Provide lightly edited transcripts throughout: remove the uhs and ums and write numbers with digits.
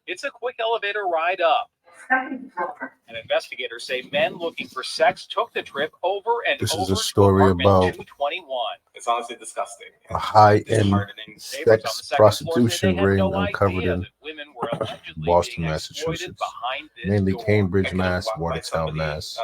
It's a quick elevator ride up. And investigators say men looking for sex took the trip over and This over is a story about 221. It's honestly disgusting. A high-end sex prostitution ring uncovered in Boston, Massachusetts, mainly Cambridge, Mass, Watertown, Mass,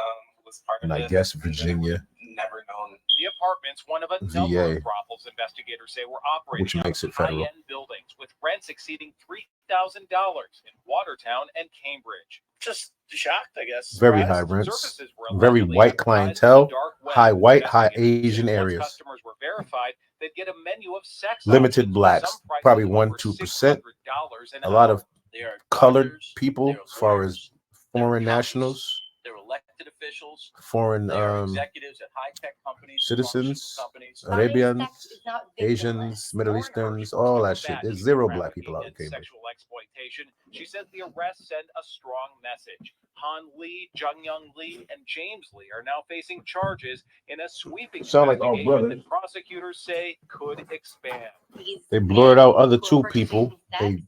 and I guess Virginia. Never known. The apartments, one of a number of brothels investigators say were operating which makes it federal. high-end buildings with rents exceeding $3,000 in Watertown and Cambridge. Just shocked, I guess. Very high rents, very white clientele, high white, high Asian areas. Customers were verified. They'd get a menu of sex Limited blacks, probably 1-2%. A lot of colored people, as far as foreign nationals. They're elected officials, foreign executives at high-tech companies, citizens, companies, Arabians, Asians, Middle Easterns, all that shit. There's zero black people out in Cambridge. Sexual exploitation. She says the arrest sent a strong message. Han Lee, Jung Young Lee, and James Lee are now facing charges in a sweeping investigation that prosecutors say could expand. They blurred out other two people. They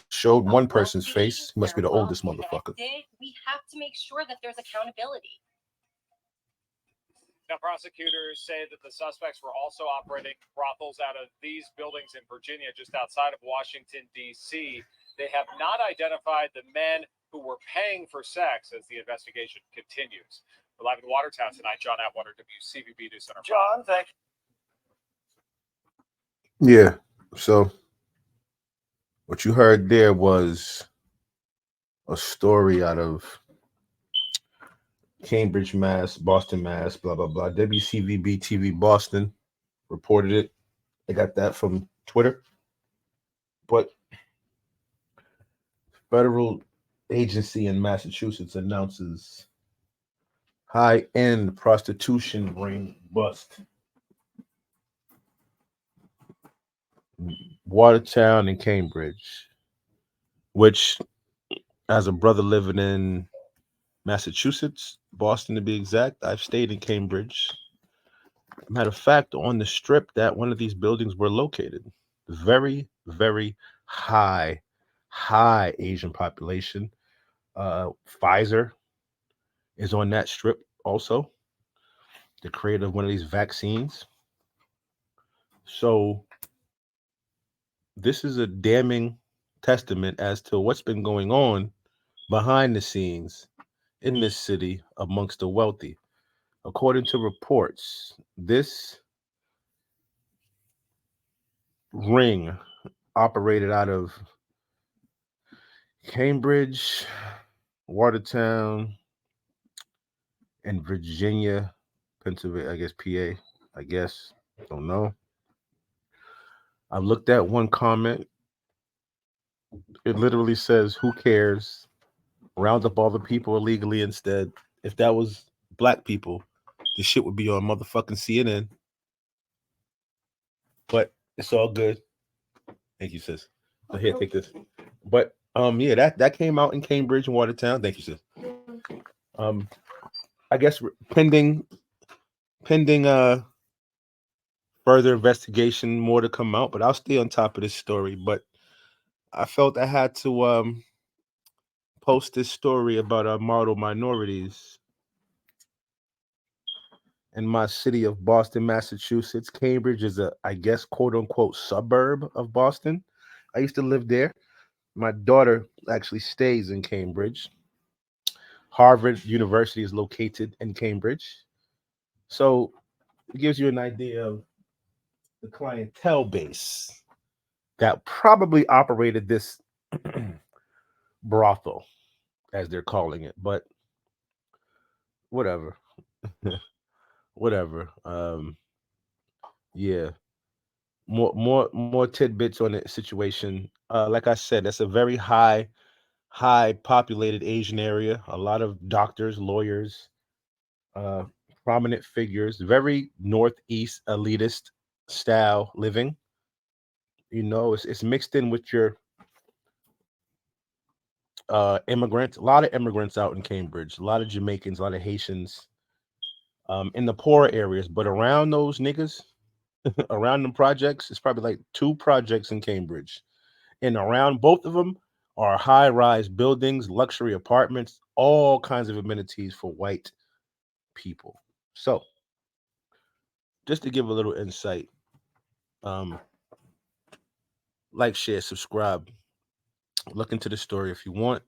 showed one person's face. He must be the oldest motherfucker. We have to make sure that there's accountability. Now, prosecutors say that the suspects were also operating brothels out of these buildings in Virginia, just outside of Washington, D.C. They have not identified the men who were paying for sex as the investigation continues. We're live in Watertown tonight. John Atwater, WCVB News Center. John, thank you. Yeah, so what you heard there was a story out of Cambridge, Mass, Boston, Mass, blah, blah, blah. WCVB TV Boston reported it. I got that from Twitter. But federal agency in Massachusetts announces high-end prostitution ring bust. Watertown and Cambridge, which, as a brother living in Massachusetts, Boston to be exact, I've stayed in Cambridge. Matter of fact, on the strip that one of these buildings were located, very, very high Asian population. Pfizer is on that strip also, the creator of one of these vaccines. So this is a damning testament as to what's been going on behind the scenes in this city amongst the wealthy. According to reports, this ring operated out of Cambridge, Watertown, and Virginia, Pennsylvania, I guess PA, don't know. I looked at one comment. It literally says, "Who cares? Round up all the people illegally instead." If that was black people, this shit would be on motherfucking CNN. But it's all good. Thank you, sis. So here, take this. But yeah, that came out in Cambridge and Watertown. Thank you, sis. I guess pending further investigation, more to come out, but I'll stay on top of this story. But I felt I had to post this story about our model minorities in my city of Boston, Massachusetts. Cambridge is a, I guess, quote unquote, suburb of Boston. I used to live there. My daughter actually stays in Cambridge. Harvard University is located in Cambridge. So it gives you an idea of the clientele base that probably operated this brothel, as they're calling it. But whatever. Whatever. Yeah. More tidbits on the situation. Like I said, that's a very high populated Asian area. A lot of doctors, lawyers, prominent figures, very Northeast elitist style living. You know, it's mixed in with your immigrants. A lot of immigrants out in Cambridge. A lot of Jamaicans, a lot of Haitians. In the poorer areas, but around those niggas, around them projects, it's probably like 2 projects in Cambridge. and around both of them are high-rise buildings, luxury apartments, all kinds of amenities for white people. So, just to give a little insight, like, share, subscribe, look into the story if you want.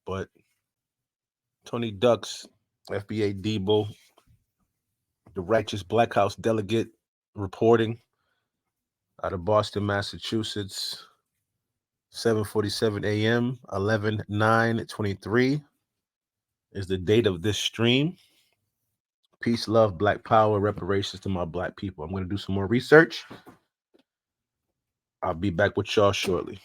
But Tony Ducks, FBA Debo, the righteous Black House delegate, reporting out of Boston, Massachusetts, 7:47 a.m., 11/9/23 is the date of this stream. Peace, love, Black power, reparations to my Black people. I'm going to do some more research. I'll be back with y'all shortly.